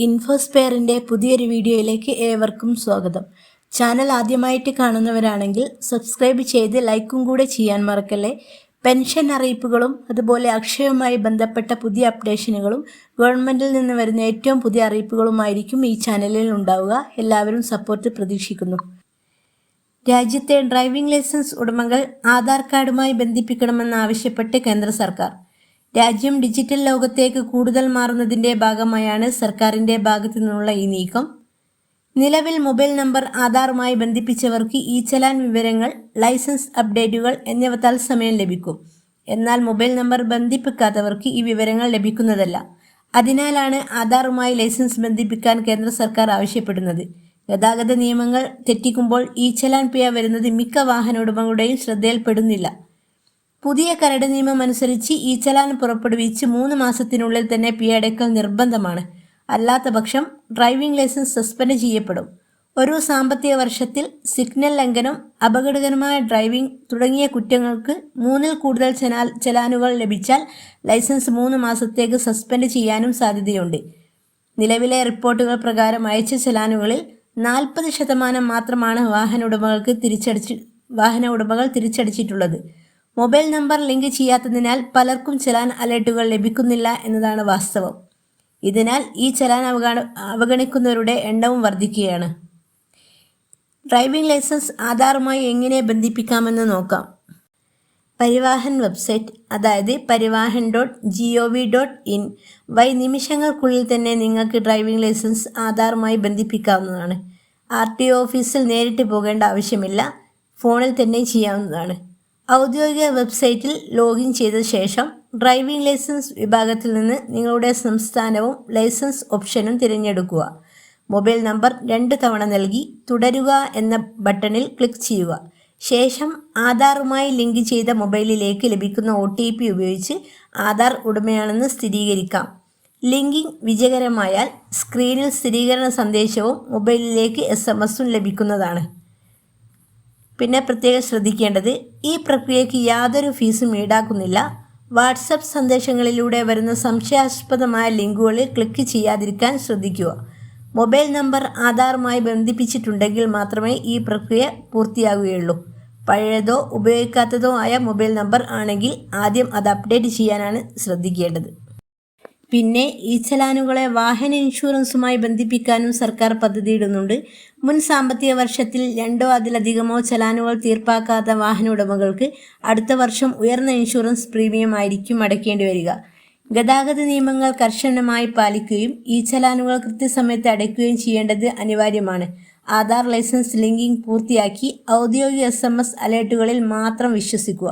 ഇൻഫോസ്പെയറിൻ്റെ പുതിയൊരു വീഡിയോയിലേക്ക് ഏവർക്കും സ്വാഗതം. ചാനൽ ആദ്യമായിട്ട് കാണുന്നവരാണെങ്കിൽ സബ്സ്ക്രൈബ് ചെയ്ത് ലൈക്കും കൂടെ ചെയ്യാൻ മറക്കല്ലേ. പെൻഷൻ അറിയിപ്പുകളും അതുപോലെ അക്ഷയവുമായി ബന്ധപ്പെട്ട പുതിയ അപ്ഡേഷനുകളും ഗവൺമെൻറ്റിൽ നിന്ന് വരുന്ന ഏറ്റവും പുതിയ അറിയിപ്പുകളുമായിരിക്കും ഈ ചാനലിൽ ഉണ്ടാവുക. എല്ലാവരും സപ്പോർട്ട് പ്രതീക്ഷിക്കുന്നു. രാജ്യത്തെ ഡ്രൈവിംഗ് ലൈസൻസ് ഉടമകൾ ആധാർ കാർഡുമായി ബന്ധിപ്പിക്കണമെന്നാവശ്യപ്പെട്ട് കേന്ദ്ര സർക്കാർ. രാജ്യം ഡിജിറ്റൽ ലോകത്തേക്ക് കൂടുതൽ മാറുന്നതിൻ്റെ ഭാഗമായാണ് സർക്കാരിൻ്റെ ഭാഗത്തു നിന്നുള്ള ഈ നീക്കം. നിലവിൽ മൊബൈൽ നമ്പർ ആധാറുമായി ബന്ധിപ്പിച്ചവർക്ക് ഈ ചലാൻ വിവരങ്ങൾ, ലൈസൻസ് അപ്ഡേറ്റുകൾ എന്നിവ തത്സമയം ലഭിക്കും. എന്നാൽ മൊബൈൽ നമ്പർ ബന്ധിപ്പിക്കാത്തവർക്ക് ഈ വിവരങ്ങൾ ലഭിക്കുന്നതല്ല. അതിനാലാണ് ആധാറുമായി ലൈസൻസ് ബന്ധിപ്പിക്കാൻ കേന്ദ്ര സർക്കാർ ആവശ്യപ്പെടുന്നത്. ഗതാഗത നിയമങ്ങൾ തെറ്റിക്കുമ്പോൾ ഈ ചലാൻ പിഴ വരുന്നത് മിക്ക വാഹന ഉടമകളുടെയും ശ്രദ്ധയിൽപ്പെടുന്നില്ല. പുതിയ കരട് നിയമം അനുസരിച്ച് ഈ ചലാൻ പുറപ്പെടുവിച്ച് 3 മാസത്തിനുള്ളിൽ തന്നെ പിഴ അടയ്ക്കൽ നിർബന്ധമാണ്. അല്ലാത്ത പക്ഷം ഡ്രൈവിംഗ് ലൈസൻസ് സസ്പെൻഡ് ചെയ്യപ്പെടും. ഒരു സാമ്പത്തിക വർഷത്തിൽ സിഗ്നൽ ലംഘനം, അപകടകരമായ ഡ്രൈവിംഗ് തുടങ്ങിയ കുറ്റങ്ങൾക്ക് 3-ൽ കൂടുതൽ ചലാനുകൾ ലഭിച്ചാൽ ലൈസൻസ് 3 മാസത്തേക്ക് സസ്പെൻഡ് ചെയ്യാനും സാധ്യതയുണ്ട്. നിലവിലെ റിപ്പോർട്ടുകൾ പ്രകാരം അയച്ച ചലാനുകളിൽ 40% മാത്രമാണ് വാഹന ഉടമകൾ തിരിച്ചടിച്ചിട്ടുള്ളത്. മൊബൈൽ നമ്പർ ലിങ്ക് ചെയ്യാത്തതിനാൽ പലർക്കും ചലാൻ അലേർട്ടുകൾ ലഭിക്കുന്നില്ല എന്നതാണ് വാസ്തവം. ഇതിനാൽ ഈ ചലാൻ അവഗണിക്കുന്നവരുടെ എണ്ണവും വർദ്ധിക്കുകയാണ്. ഡ്രൈവിംഗ് ലൈസൻസ് ആധാറുമായി എങ്ങനെ ബന്ധിപ്പിക്കാമെന്ന് നോക്കാം. പരിവാഹൻ വെബ്സൈറ്റ്, അതായത് പരിവാഹൻ.gov.in വഴി നിമിഷങ്ങൾക്കുള്ളിൽ തന്നെ നിങ്ങൾക്ക് ഡ്രൈവിംഗ് ലൈസൻസ് ആധാറുമായി ബന്ധിപ്പിക്കാവുന്നതാണ്. RTO ഓഫീസിൽ നേരിട്ട് പോകേണ്ട ആവശ്യമില്ല, ഫോണിൽ തന്നെ ചെയ്യാവുന്നതാണ്. ഔദ്യോഗിക വെബ്സൈറ്റിൽ ലോഗിൻ ചെയ്ത ശേഷം ഡ്രൈവിംഗ് ലൈസൻസ് വിഭാഗത്തിൽ നിന്ന് നിങ്ങളുടെ സംസ്ഥാനവും ലൈസൻസ് ഓപ്ഷനും തിരഞ്ഞെടുക്കുക. മൊബൈൽ നമ്പർ 2 തവണ നൽകി തുടരുക എന്ന ബട്ടണിൽ ക്ലിക്ക് ചെയ്യുക. ശേഷം ആധാറുമായി ലിങ്ക് ചെയ്ത മൊബൈലിലേക്ക് ലഭിക്കുന്ന OTP ഉപയോഗിച്ച് ആധാർ ഉടമയാണെന്ന് സ്ഥിരീകരിക്കാം. ലിങ്കിങ് വിജയകരമായാൽ സ്ക്രീനിൽ സ്ഥിരീകരണ സന്ദേശവും മൊബൈലിലേക്ക് SMS-ഉം ലഭിക്കുന്നതാണ്. പിന്നെ പ്രത്യേകം ശ്രദ്ധിക്കേണ്ടത്, ഈ പ്രക്രിയയ്ക്ക് യാതൊരു ഫീസും ഈടാക്കുന്നില്ല. വാട്സപ്പ് സന്ദേശങ്ങളിലൂടെ വരുന്ന സംശയാസ്പദമായ ലിങ്കുകളിൽ ക്ലിക്ക് ചെയ്യാതിരിക്കാൻ ശ്രദ്ധിക്കുക. മൊബൈൽ നമ്പർ ആധാറുമായി ബന്ധിപ്പിച്ചിട്ടുണ്ടെങ്കിൽ മാത്രമേ ഈ പ്രക്രിയ പൂർത്തിയാകുകയുള്ളൂ. പഴയതോ ഉപയോഗിക്കാത്തതോ ആയ മൊബൈൽ നമ്പർ ആണെങ്കിൽ ആദ്യം അത് അപ്ഡേറ്റ് ചെയ്യാനാണ് ശ്രദ്ധിക്കേണ്ടത്. പിന്നെ ഈ ചലാനുകളെ വാഹന ഇൻഷുറൻസുമായി ബന്ധിപ്പിക്കാനും സർക്കാർ പദ്ധതിയിടുന്നുണ്ട്. മുൻ സാമ്പത്തിക വർഷത്തിൽ 2 അതിലധികമോ ചലാനുകൾ തീർപ്പാക്കാത്ത വാഹന ഉടമകൾക്ക് അടുത്ത വർഷം ഉയർന്ന ഇൻഷുറൻസ് പ്രീമിയം ആയിരിക്കും അടയ്ക്കേണ്ടി വരിക. ഗതാഗത നിയമങ്ങൾ കർശനമായി പാലിക്കുകയും ഈ ചലാനുകൾ കൃത്യസമയത്ത് അടയ്ക്കുകയും ചെയ്യേണ്ടത് അനിവാര്യമാണ്. ആധാർ ലൈസൻസ് ലിങ്കിങ് പൂർത്തിയാക്കി ഔദ്യോഗിക SMS അലേർട്ടുകളിൽ മാത്രം വിശ്വസിക്കുക.